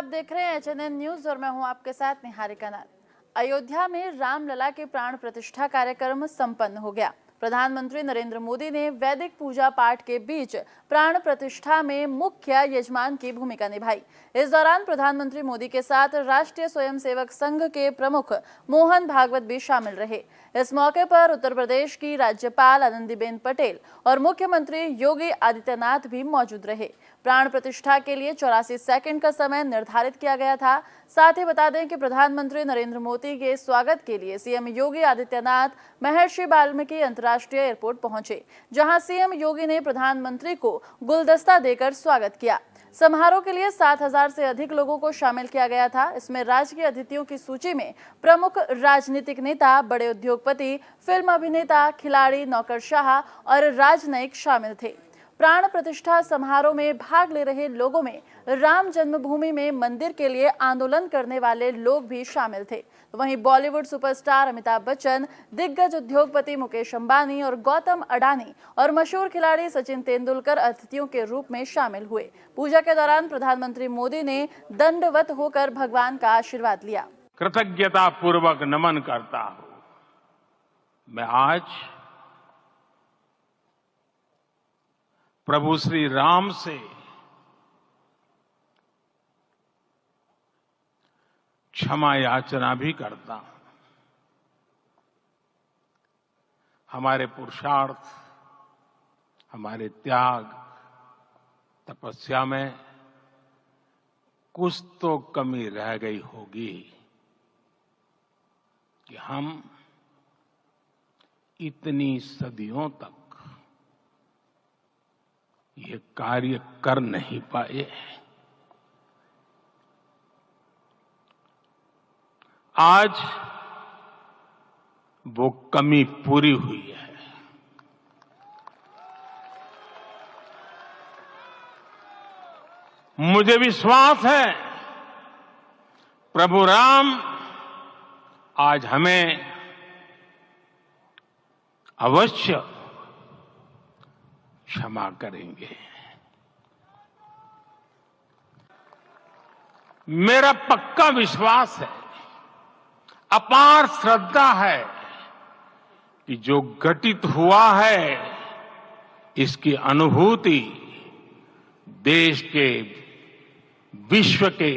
आप देख रहे हैं HNN न्यूज और मैं हूं आपके साथ निहारिका नाथ। अयोध्या में रामलला के प्राण प्रतिष्ठा कार्यक्रम संपन्न हो गया। प्रधानमंत्री नरेंद्र मोदी ने वैदिक पूजा पाठ के बीच प्राण प्रतिष्ठा में मुख्य यजमान की भूमिका निभाई। इस दौरान प्रधानमंत्री मोदी के साथ राष्ट्रीय स्वयंसेवक संघ के प्रमुख मोहन भागवत भी शामिल रहे। इस मौके पर उत्तर प्रदेश की राज्यपाल आनंदीबेन पटेल और मुख्यमंत्री योगी आदित्यनाथ भी मौजूद रहे। प्राण प्रतिष्ठा के लिए 84 सेकंड का समय निर्धारित किया गया था। साथ ही बता दें कि प्रधानमंत्री नरेंद्र मोदी के स्वागत के लिए सीएम योगी आदित्यनाथ महर्षि वाल्मीकि अंतर्राष्ट्रीय एयरपोर्ट पहुंचे, जहां सीएम योगी ने प्रधानमंत्री को गुलदस्ता देकर स्वागत किया। समारोह के लिए 7000 से अधिक लोगों को शामिल किया गया था। इसमें राज्य के अतिथियों की सूची में प्रमुख राजनीतिक नेता, बड़े उद्योगपति, फिल्म अभिनेता, खिलाड़ी, नौकरशाह और राजनयिक शामिल थे। प्राण प्रतिष्ठा समारोह में भाग ले रहे लोगों में राम जन्मभूमि में मंदिर के लिए आंदोलन करने वाले लोग भी शामिल थे। वहीं बॉलीवुड सुपरस्टार अमिताभ बच्चन, दिग्गज उद्योगपति मुकेश अंबानी और गौतम अडानी और मशहूर खिलाड़ी सचिन तेंदुलकर अतिथियों के रूप में शामिल हुए। पूजा के दौरान प्रधानमंत्री मोदी ने दंडवत होकर भगवान का आशीर्वाद लिया। कृतज्ञता पूर्वक नमन करता हूं। मैं आज प्रभु श्री राम से क्षमा याचना भी करता हूं। हमारे पुरुषार्थ, हमारे त्याग, तपस्या में कुछ तो कमी रह गई होगी कि हम इतनी सदियों तक ये कार्य कर नहीं पाए। आज वो कमी पूरी हुई है। मुझे विश्वास है प्रभु राम आज हमें अवश्य क्षमा करेंगे। मेरा पक्का विश्वास है, अपार श्रद्धा है कि जो घटित हुआ है इसकी अनुभूति देश के, विश्व के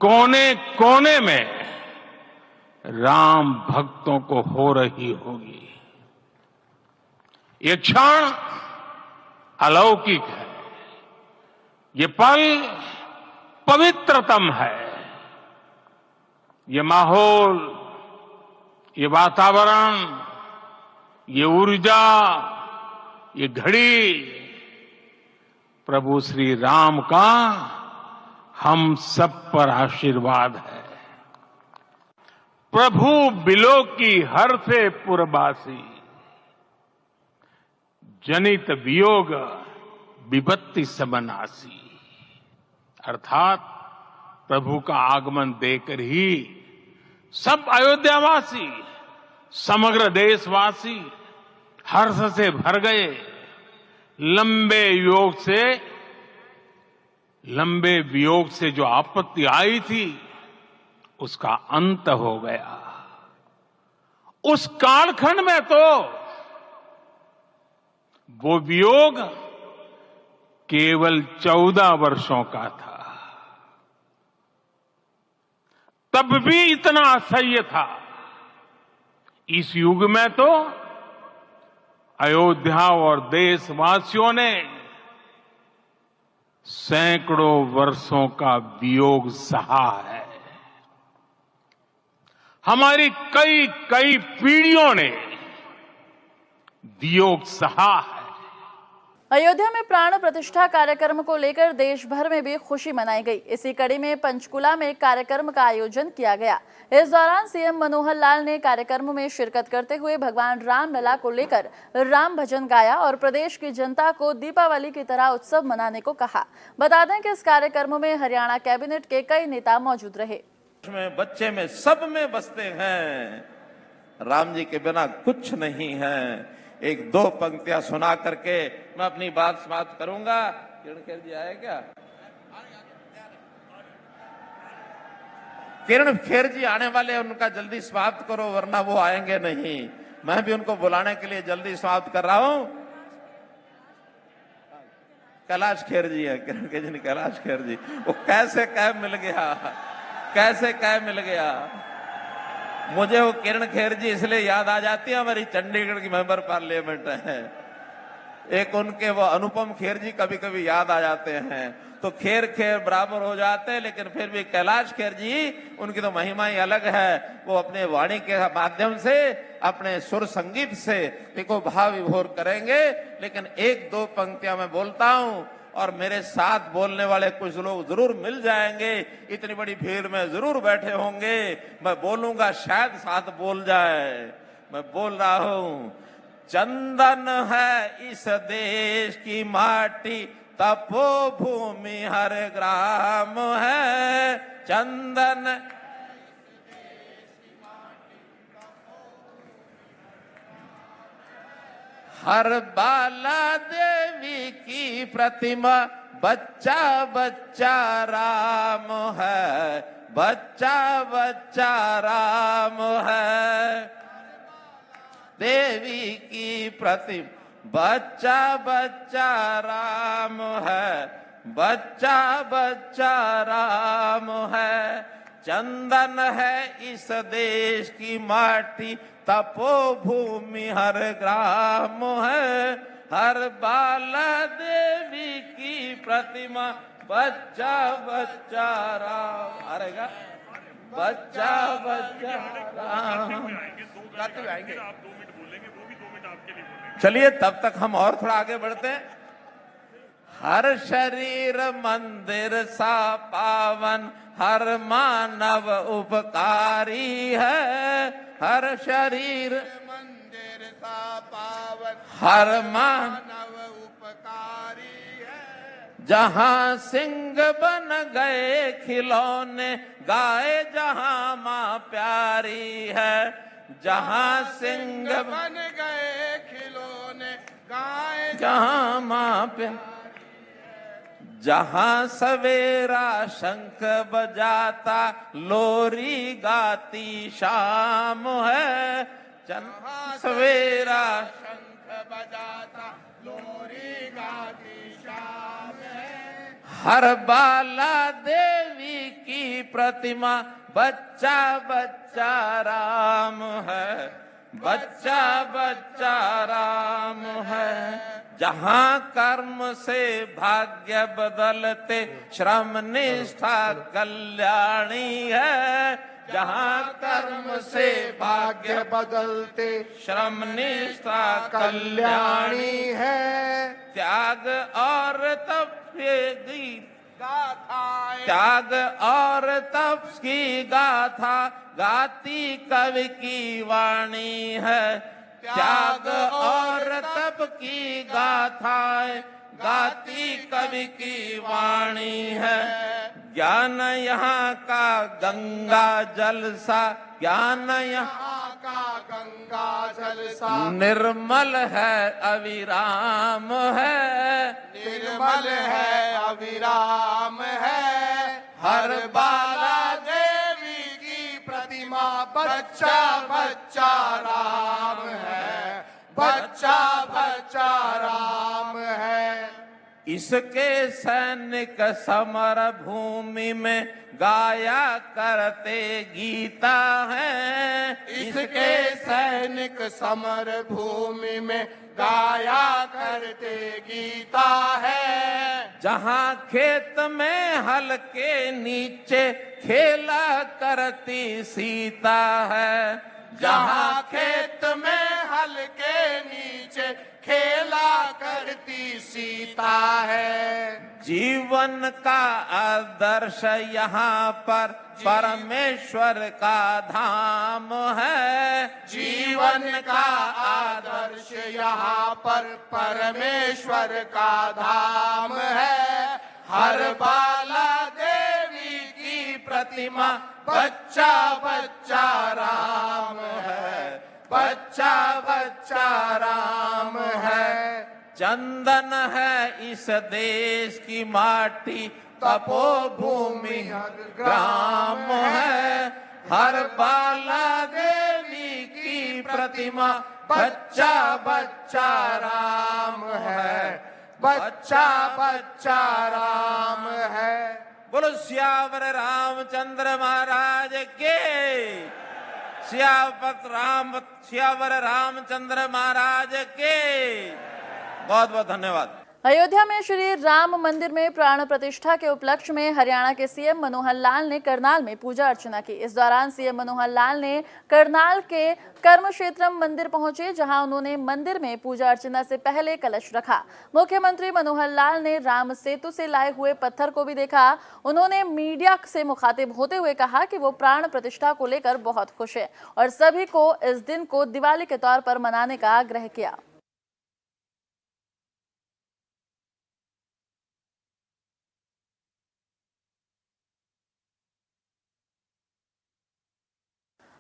कोने कोने में राम भक्तों को हो रही होगी। ये क्षण अलौकिक है, ये पल पवित्रतम है। ये माहौल, ये वातावरण, ये ऊर्जा, ये घड़ी प्रभु श्री राम का हम सब पर आशीर्वाद है। प्रभु बिलो की हर से पुरबासी, जनित वियोग विपत्ति समनासी। अर्थात प्रभु का आगमन देकर ही सब अयोध्यावासी, समग्र देशवासी हर्ष से भर गए। लंबे वियोग से जो आपत्ति आई थी उसका अंत हो गया। उस कालखंड में तो वो वियोग केवल 14 वर्षों का था, तब भी इतना असह्य था। इस युग में तो अयोध्या और देशवासियों ने सैकड़ों वर्षों का वियोग सहा है। हमारी कई कई पीढ़ियों ने वियोग सहा है। अयोध्या में प्राण प्रतिष्ठा कार्यक्रम को लेकर देश भर में भी खुशी मनाई गई। इसी कड़ी में पंचकुला में कार्यक्रम का आयोजन किया गया। इस दौरान सीएम मनोहर लाल ने कार्यक्रम में शिरकत करते हुए भगवान रामलला को लेकर राम भजन गाया और प्रदेश की जनता को दीपावली की तरह उत्सव मनाने को कहा। बता दें कि इस कार्यक्रम में हरियाणा कैबिनेट के कई नेता मौजूद रहे। बच्चे में सब में बसते हैं, राम जी के बिना कुछ नहीं है। एक दो पंक्तियां सुना करके मैं अपनी बात समाप्त करूंगा। किरण जी आए क्या? किरण खेर जी आने वाले, उनका जल्दी समाप्त करो वरना वो आएंगे नहीं। मैं भी उनको बुलाने के लिए जल्दी समाप्त कर रहा हूं। कैलाश खेर जी है, किरण खेर जी नहीं, कैलाश खेर जी। वो कैसे कैब मिल गया, कैसे कैब मिल गया। मुझे वो किरण खेर जी इसलिए याद आ जाती है, हमारी चंडीगढ़ की मेंबर पार्लियामेंट है। एक उनके वो अनुपम खेर जी कभी कभी याद आ जाते हैं, तो खेर खेर बराबर हो जाते हैं। लेकिन फिर भी कैलाश खेर जी, उनकी तो महिमा ही अलग है। वो अपने वाणी के माध्यम से, अपने सुर संगीत से देखो भाव विभोर करेंगे। लेकिन एक दो पंक्तियां मैं बोलता हूं और मेरे साथ बोलने वाले कुछ लोग जरूर मिल जाएंगे। इतनी बड़ी भीड़ में जरूर बैठे होंगे, मैं बोलूंगा शायद साथ बोल जाए। मैं बोल रहा हूं, चंदन है इस देश की माटी, तपोभूमि हर ग्राम है। चंदन हर बाला देवी की प्रतिमा, बच्चा बच्चा राम है, बच्चा बच्चा राम है। देवी की प्रतिमा, बच्चा बच्चा राम है, बच्चा बच्चा राम है। चंदन है इस देश की माटी, तपोभूमि हर ग्राम है। हर बाला देवी की प्रतिमा, बच्चा बच्चा राम। अरेगा बच्चा बच्चा राम। चलिए तब तक हम और थोड़ा आगे बढ़ते हैं। हर शरीर मंदिर सा पावन, हर मानव उपकारी है। हर शरीर मंदिर सा पावन, हर मानव उपकारी है। जहाँ सिंह बन गए खिलौने, गाय जहाँ माँ प्यारी है। जहाँ सिंह बन गए खिलौने, गाय जहाँ माँ प्यारी, जहाँ सवेरा शंख बजाता, लोरी गाती शाम है। जहाँ सवेरा शंख बजाता, लोरी गाती शाम है। हर बाला देवी की प्रतिमा, बच्चा बच्चा राम है, बच्चा बच्चा राम है। जहाँ कर्म से भाग्य बदलते, श्रम निष्ठा कल्याणी है। जहाँ कर्म से भाग्य बदलते, श्रम निष्ठा कल्याणी है। त्याग और तप की गाथाएं, त्याग और तप की गाथा, गाती कवि की वाणी है। त्याग और तप की गाथाएं, गाती कवि की वाणी है। ज्ञान यहाँ का गंगा जल सा, ज्ञान यहाँ का गंगा जल सा, निर्मल है अविराम है। निर्मल है अविराम है। हर बाला देवी की प्रतिमा, बच्चा बच्चा राम है, बच्चा बच्चा राम है। इसके सैनिक समर भूमि में गाया करते गीता है। इसके सैनिक समर भूमि में गाया करते गीता है। जहाँ खेत में हल के नीचे खेला करती सीता है। जहाँ खेत में हल के नीचे खेला करती सीता है। जीवन का आदर्श यहाँ पर परमेश्वर का धाम है। जीवन का आदर्श यहाँ पर परमेश्वर का धाम है। हर बाला देवी की प्रतिमा, बच्चा बच्चा राम है, बच्चा बच्चा राम है। चंदन है इस देश की माटी, तपोभूमि ग्राम है। हर बाला देवी की प्रतिमा, बच्चा बच्चा राम है, बच्चा बच्चा राम है। बोलो सियावर रामचंद्र महाराज के, सियावर रामचंद्र महाराज के। बहुत बहुत धन्यवाद। अयोध्या में श्री राम मंदिर में प्राण प्रतिष्ठा के उपलक्ष्य में हरियाणा के सीएम मनोहर लाल ने करनाल में पूजा अर्चना की। इस दौरान सीएम मनोहर लाल ने करनाल के कर्मक्षेत्रम मंदिर पहुंचे, जहां उन्होंने मंदिर में पूजा अर्चना से पहले कलश रखा। मुख्यमंत्री मनोहर लाल ने राम सेतु से लाए हुए पत्थर को भी देखा। उन्होंने मीडिया से मुखातिब होते हुए कहा कि वो प्राण प्रतिष्ठा को लेकर बहुत खुश है और सभी को इस दिन को दिवाली के तौर पर मनाने का आग्रह किया।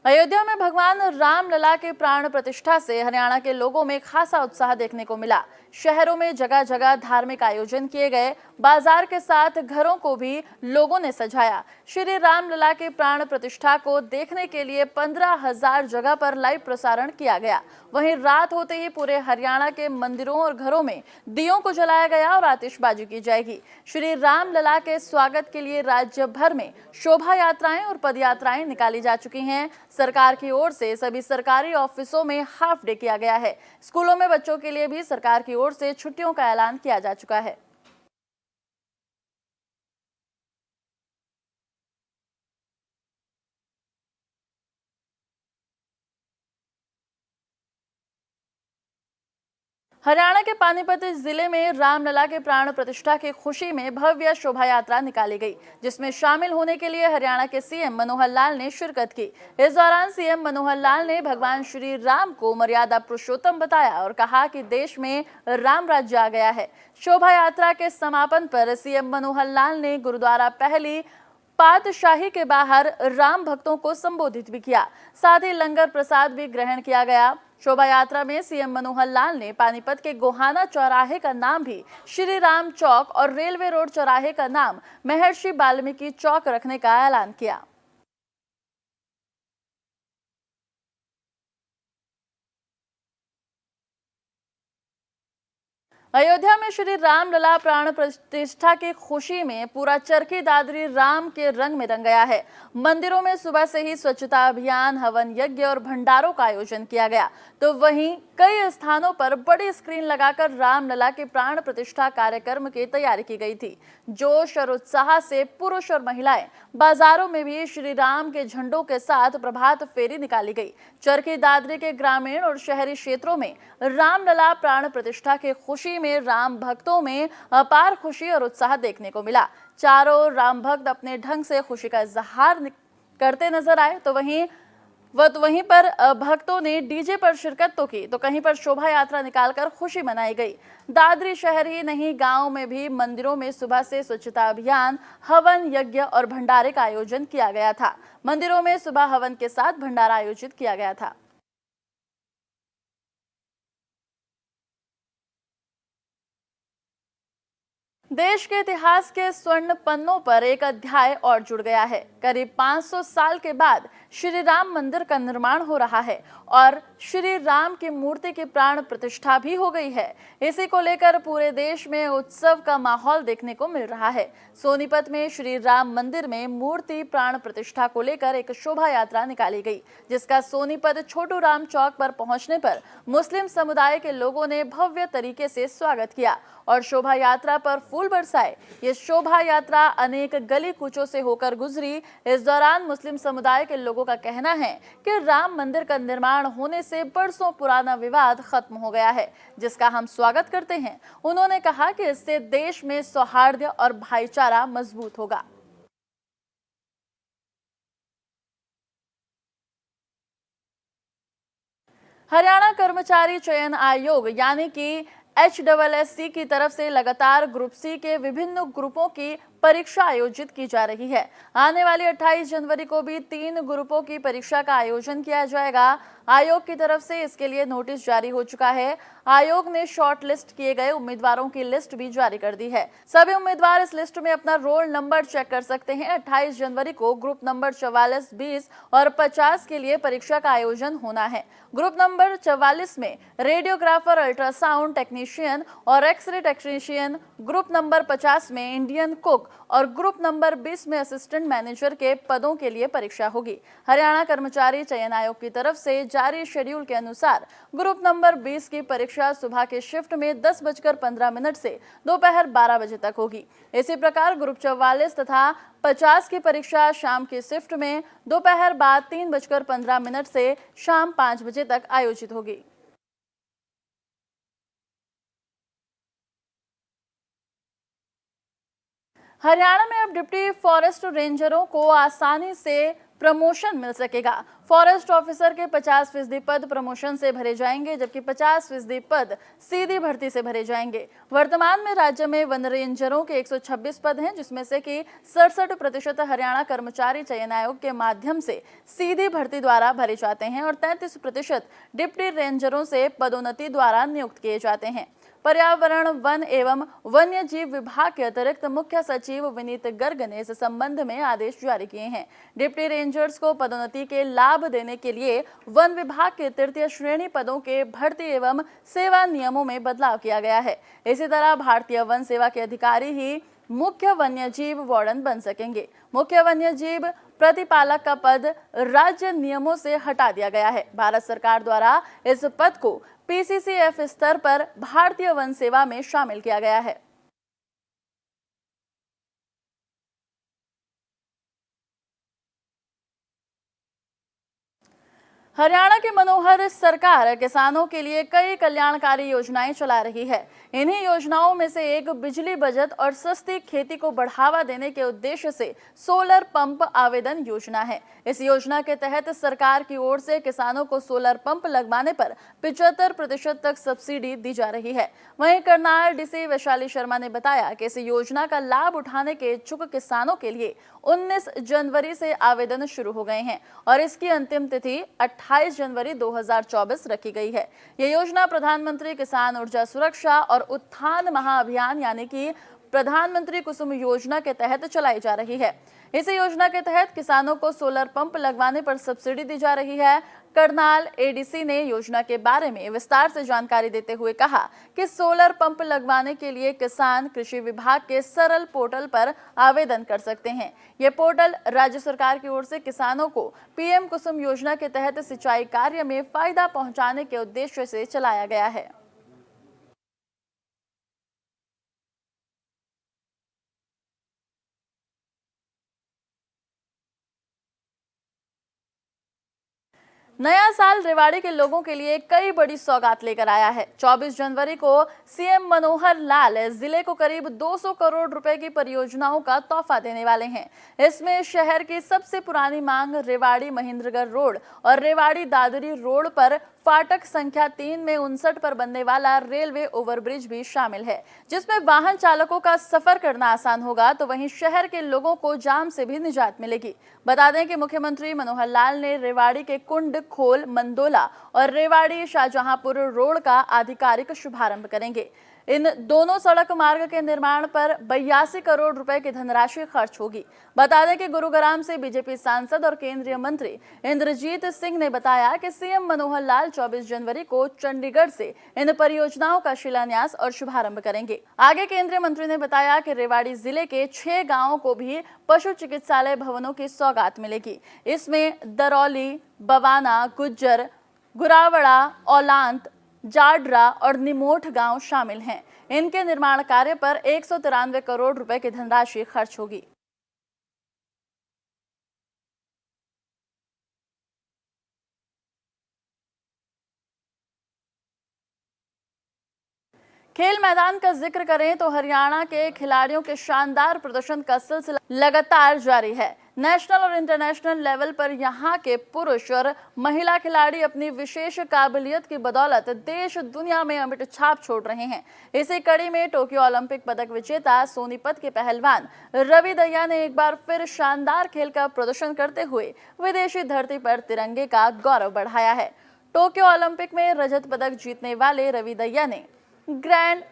अयोध्या में भगवान रामलला के प्राण प्रतिष्ठा से हरियाणा के लोगों में खासा उत्साह देखने को मिला। शहरों में जगह जगह धार्मिक आयोजन किए गए। बाजार के साथ घरों को भी लोगों ने सजाया। श्री रामलला के प्राण प्रतिष्ठा को देखने के लिए 15,000 जगह पर लाइव प्रसारण किया गया। वहीं रात होते ही पूरे हरियाणा के मंदिरों और घरों में दियों को जलाया गया और आतिशबाजी की जाएगी। श्री रामलला के स्वागत के लिए राज्य भर में शोभा यात्राएं और पदयात्राएं निकाली जा चुकी हैं। सरकार की ओर से सभी सरकारी ऑफिसों में हाफ डे किया गया है। स्कूलों में बच्चों के लिए भी सरकार की ओर से छुट्टियों का ऐलान किया जा चुका है। हरियाणा के पानीपत जिले में रामलला के प्राण प्रतिष्ठा की खुशी में भव्य शोभा यात्रा निकाली गई, जिसमें शामिल होने के लिए हरियाणा के सीएम मनोहर लाल ने शिरकत की। इस दौरान सीएम मनोहर लाल ने भगवान श्री राम को मर्यादा पुरुषोत्तम बताया और कहा कि देश में राम राज्य आ गया है। शोभा यात्रा के समापन पर सीएम मनोहर लाल ने गुरुद्वारा पहली पातशाही के बाहर राम भक्तों को संबोधित भी किया। साथ ही लंगर प्रसाद भी ग्रहण किया गया। शोभा यात्रा में सीएम मनोहर लाल ने पानीपत के गोहाना चौराहे का नाम भी श्री राम चौक और रेलवे रोड चौराहे का नाम महर्षि वाल्मीकि चौक रखने का ऐलान किया। अयोध्या में श्री रामलला प्राण प्रतिष्ठा की खुशी में पूरा चरखी दादरी राम के रंग में रंग गया है। मंदिरों में सुबह से ही स्वच्छता अभियान, हवन यज्ञ और भंडारों का आयोजन किया गया, तो वहीं कई स्थानों पर बड़ी स्क्रीन लगाकर रामलला के प्राण प्रतिष्ठा कार्यक्रम की तैयारी की गई थी। जोश और उत्साह से पुरुष और महिलाएं बाजारों में भी श्री राम के झंडों के साथ प्रभात फेरी निकाली गई। चरखी दादरी के ग्रामीण और शहरी क्षेत्रों में रामलला प्राण प्रतिष्ठा की खुशी में राम भक्तों में अपार खुशी और उत्साह देखने को मिला। चारों ओर राम भक्त अपने ढंग से खुशी का इजहार करते नजर आए, तो वहीं पर भक्तों ने डीजे पर शिरकत तो की, तो कहीं पर शोभा यात्रा निकालकर खुशी मनाई गई। दादरी शहर ही नहीं, गांव में भी मंदिरों में सुबह से स्वच्छता अभियान, हवन यज्ञ और भंडारे का आयोजन किया गया था। मंदिरों में सुबह हवन के साथ भंडारा आयोजित किया गया था। देश के इतिहास के स्वर्ण पन्नों पर एक अध्याय और जुड़ गया है। करीब 500 साल के बाद श्री राम मंदिर का निर्माण हो रहा है और श्री राम की मूर्ति की प्राण प्रतिष्ठा भी हो गई है। इसी को लेकर पूरे देश में उत्सव का माहौल देखने को मिल रहा है। सोनीपत में श्री राम मंदिर में मूर्ति प्राण प्रतिष्ठा को लेकर एक शोभा यात्रा निकाली गई, जिसका सोनीपत छोटू राम चौक पर पहुंचने पर मुस्लिम समुदाय के लोगों ने भव्य तरीके से स्वागत किया और शोभा यात्रा पर फूल बरसाए। ये शोभा यात्रा अनेक गली कूचों से होकर गुजरी। इस दौरान मुस्लिम समुदाय के लोगों का कहना है कि राम मंदिर का निर्माण होने से बरसों पुराना विवाद खत्म हो गया है, जिसका हम स्वागत करते हैं। उन्होंने कहा कि इससे देश में सौहार्द और भाईचारा मजबूत होगा। हरियाणा कर्मचारी चयन आयोग यानी कि HSSC की तरफ से लगातार ग्रुप सी के विभिन्न ग्रुपों की परीक्षा आयोजित की जा रही है। आने वाली 28 जनवरी को भी 3 ग्रुपों की परीक्षा का आयोजन किया जाएगा। आयोग की तरफ से इसके लिए नोटिस जारी हो चुका है। आयोग ने शॉर्ट लिस्ट किए गए उम्मीदवारों की लिस्ट भी जारी कर दी है। सभी उम्मीदवार इस लिस्ट में अपना रोल नंबर चेक कर सकते हैं। 28 जनवरी को ग्रुप नंबर 44, 20 और 50 के लिए परीक्षा का आयोजन होना है। ग्रुप नंबर 44 में रेडियोग्राफर, अल्ट्रासाउंड टेक्नीशियन और एक्सरे टेक्नीशियन, ग्रुप नंबर 50 में इंडियन कुक और ग्रुप नंबर 20 में असिस्टेंट मैनेजर के पदों के लिए परीक्षा होगी। हरियाणा कर्मचारी चयन आयोग की तरफ से जारी शेड्यूल के अनुसार ग्रुप नंबर 20 की परीक्षा सुबह के शिफ्ट में 10:15 से दोपहर 12 बजे तक होगी। इसी प्रकार ग्रुप 44 तथा 50 की परीक्षा शाम की शिफ्ट में दोपहर बाद 3:15 से शाम 5 बजे तक आयोजित होगी। हरियाणा में अब डिप्टी फॉरेस्ट रेंजरों को आसानी से प्रमोशन मिल सकेगा। फॉरेस्ट ऑफिसर के 50% पद प्रमोशन से भरे जाएंगे, जबकि 50% पद सीधी भर्ती से भरे जाएंगे। वर्तमान में राज्य में वन रेंजरों के 126 पद हैं, जिसमें से कि 67% हरियाणा कर्मचारी चयन आयोग के माध्यम से सीधी भर्ती द्वारा भरे जाते हैं और 33% डिप्टी रेंजरों से पदोन्नति द्वारा नियुक्त किए जाते हैं। पर्यावरण, वन एवं वन्य जीव विभाग के अतिरिक्त मुख्य सचिव विनीत गर्ग ने इस संबंध में आदेश जारी किए हैं। डिप्टी रेंजर्स को पदोन्नति के लाभ देने के लिए वन विभाग के तृतीय श्रेणी पदों के भर्ती एवं सेवा नियमों में बदलाव किया गया है। इसी तरह भारतीय वन सेवा के अधिकारी ही मुख्य वन्यजीव वार्डन बन सकेंगे। मुख्य वन्यजीव प्रतिपालक का पद राज्य नियमों से हटा दिया गया है। भारत सरकार द्वारा इस पद को पीसीसीएफ स्तर पर भारतीय वन सेवा में शामिल किया गया है। हरियाणा की मनोहर सरकार किसानों के लिए कई कल्याणकारी योजनाएं चला रही है। इन्हीं योजनाओं में से एक बिजली बचत और सस्ती खेती को बढ़ावा देने के उद्देश्य से सोलर पंप आवेदन योजना है। इस योजना के तहत सरकार की ओर से किसानों को सोलर पंप लगवाने पर 75% तक सब्सिडी दी जा रही है। वहीं करनाल डीसी वैशाली शर्मा ने बताया कि इस योजना का लाभ उठाने के इच्छुक किसानों के लिए 19 जनवरी से आवेदन शुरू हो गए हैं और इसकी अंतिम तिथि 28 जनवरी 2024 रखी गई है। यह योजना प्रधानमंत्री किसान ऊर्जा सुरक्षा और उत्थान महाअभियान यानी कि प्रधानमंत्री कुसुम योजना के तहत चलाई जा रही है। इस योजना के तहत किसानों को सोलर पंप लगवाने पर सब्सिडी दी जा रही है। करनाल एडीसी ने योजना के बारे में विस्तार से जानकारी देते हुए कहा कि सोलर पंप लगवाने के लिए किसान कृषि विभाग के सरल पोर्टल पर आवेदन कर सकते हैं। ये पोर्टल राज्य सरकार की ओर से किसानों को पीएम कुसुम योजना के तहत सिंचाई कार्य में फायदा पहुंचाने के उद्देश्य से चलाया गया है। नया साल रेवाड़ी के लोगों के लिए कई बड़ी सौगात लेकर आया है। 24 जनवरी को सीएम मनोहर लाल जिले को करीब 200 करोड़ रुपए की परियोजनाओं का तोहफा देने वाले हैं। इसमें शहर की सबसे पुरानी मांग रेवाड़ी महेंद्रगढ़ रोड और रेवाड़ी दादरी रोड पर फाटक संख्या 3 में 59 पर बनने वाला रेलवे ओवरब्रिज भी शामिल है, जिसमें वाहन चालकों का सफर करना आसान होगा, तो वहीं शहर के लोगों को जाम से भी निजात मिलेगी। बता दें कि मुख्यमंत्री मनोहर लाल ने रेवाड़ी के कुंड, खोल, मंदोला और रेवाड़ी शाहजहांपुर रोड का आधिकारिक शुभारंभ करेंगे। इन दोनों सड़क मार्ग के निर्माण पर 82 करोड़ रुपए की धनराशि खर्च होगी। बता दें कि गुरुग्राम से बीजेपी सांसद और केंद्रीय मंत्री इंद्रजीत सिंह ने बताया कि सीएम मनोहर लाल 24 जनवरी को चंडीगढ़ से इन परियोजनाओं का शिलान्यास और शुभारंभ करेंगे। आगे केंद्रीय मंत्री ने बताया कि रेवाड़ी जिले के 6 गांवों को भी पशु चिकित्सालय भवनों की सौगात मिलेगी। इसमें दरौली, बवाना, गुज्जर, गुरावड़ा, औलांत, जाडरा और निमोठ गांव शामिल हैं। इनके निर्माण कार्य पर 193 करोड़ रुपए की धनराशि खर्च होगी। खेल मैदान का जिक्र करें तो हरियाणा के खिलाड़ियों के शानदार प्रदर्शन का सिलसिला लगातार जारी है। नेशनल और इंटरनेशनल लेवल पर यहाँ के पुरुष और महिला खिलाड़ी अपनी विशेष काबिलियत की बदौलत देश दुनिया में अमिट छाप छोड़ रहे हैं। इसी कड़ी में टोक्यो ओलंपिक पदक विजेता सोनीपत के पहलवान रवि दहिया ने एक बार फिर शानदार खेल का प्रदर्शन करते हुए विदेशी धरती पर तिरंगे का गौरव बढ़ाया है। टोक्यो ओलंपिक में रजत पदक जीतने वाले रवि दहिया ने Grand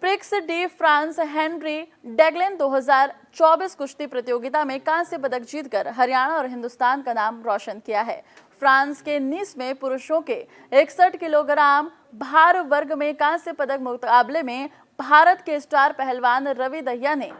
Prix de France Henri Deglane 2024 कुश्ती प्रतियोगिता में कांस्य पदक जीतकर हरियाणा और हिंदुस्तान का नाम रोशन किया है। फ्रांस के नीस में पुरुषों के 61 किलोग्राम भार वर्ग में कांस्य पदक मुकाबले में भारत के स्टार पहलवान रवि दहिया ने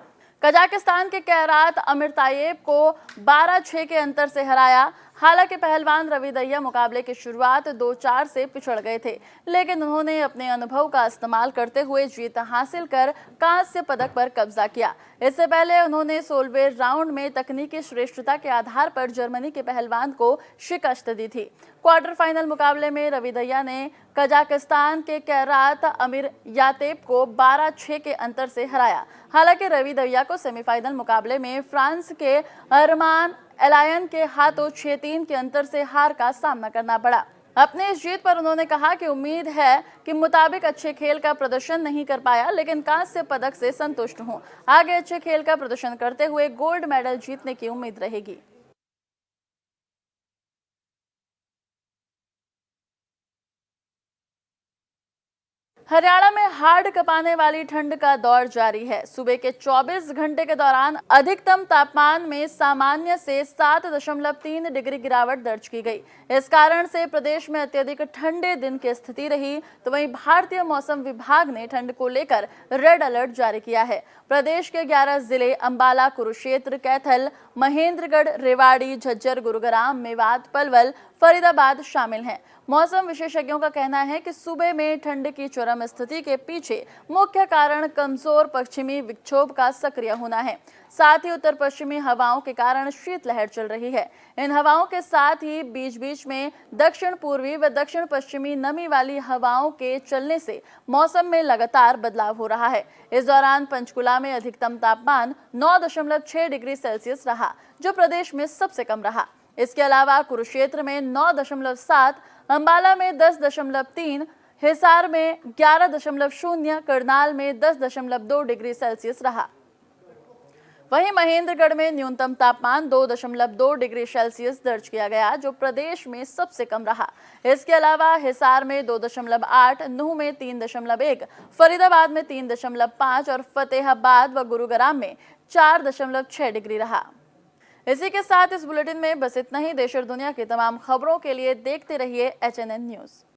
कजाकिस्तान के कैरात अमिरतायेव को 12-6 के अंतर से हराया। हालांकि पहलवान रवि दहिया मुकाबले की शुरुआत 2-4 से पिछड़ गए थे, लेकिन उन्होंने अपने अनुभव का इस्तेमाल करते हुए जीत हासिल कर कांस्य पदक पर कब्जा किया। इससे पहले उन्होंने 16वें राउंड में तकनीकी श्रेष्ठता के आधार पर जर्मनी के पहलवान को शिकस्त दी थी। क्वार्टर फाइनल मुकाबले में रवि दहिया ने कजाकिस्तान के कैरात अमिरतायेव को 12-6 के अंतर से हराया। हालांकि रवि दहिया को सेमीफाइनल मुकाबले में फ्रांस के अरमान एलायन के हाथों 6-3 के अंतर से हार का सामना करना पड़ा। अपने इस जीत पर उन्होंने कहा कि उम्मीद है कि मुताबिक अच्छे खेल का प्रदर्शन नहीं कर पाया, लेकिन कांस्य पदक से संतुष्ट हूं। आगे अच्छे खेल का प्रदर्शन करते हुए गोल्ड मेडल जीतने की उम्मीद रहेगी। हरियाणा में हाड़ कपाने वाली ठंड का दौर जारी है। सुबह के 24 घंटे के दौरान अधिकतम तापमान में सामान्य से 7.3 डिग्री गिरावट दर्ज की गई। इस कारण से प्रदेश में अत्यधिक ठंडे दिन की स्थिति रही। तो वहीं भारतीय मौसम विभाग ने ठंड को लेकर रेड अलर्ट जारी किया है। प्रदेश के 11 जिले अंबाला, कुरुक्षेत्र, कैथल, महेंद्रगढ़, रेवाड़ी, झज्जर, गुरुग्राम, मेवात, पलवल, फरीदाबाद शामिल हैं। मौसम विशेषज्ञों का कहना है कि सुबह में ठंड की चरम स्थिति के पीछे मुख्य कारण कमजोर पश्चिमी विक्षोभ का सक्रिय होना है। साथ ही उत्तर पश्चिमी हवाओं के कारण शीतलहर चल रही है। इन हवाओं के साथ ही बीच बीच में दक्षिण पूर्वी व दक्षिण पश्चिमी नमी वाली हवाओं के चलने से मौसम में लगातार बदलाव हो रहा है। इस दौरान पंचकुला में अधिकतम तापमान 9.6 डिग्री सेल्सियस रहा, जो प्रदेश में सबसे कम रहा। इसके अलावा कुरुक्षेत्र में 9.7, अंबाला में 10.3, हिसार में 11.0, करनाल में 10.2 डिग्री सेल्सियस रहा। वहीं महेंद्रगढ़ में न्यूनतम तापमान 2.2 डिग्री सेल्सियस दर्ज किया गया, जो प्रदेश में सबसे कम रहा। इसके अलावा हिसार में 2.8, नूह में 3.1, फरीदाबाद में 3.5 और फतेहाबाद व गुरुग्राम में 4.6 डिग्री रहा। इसी के साथ इस बुलेटिन में बस इतना ही। देश और दुनिया की तमाम खबरों के लिए देखते रहिए HNN न्यूज।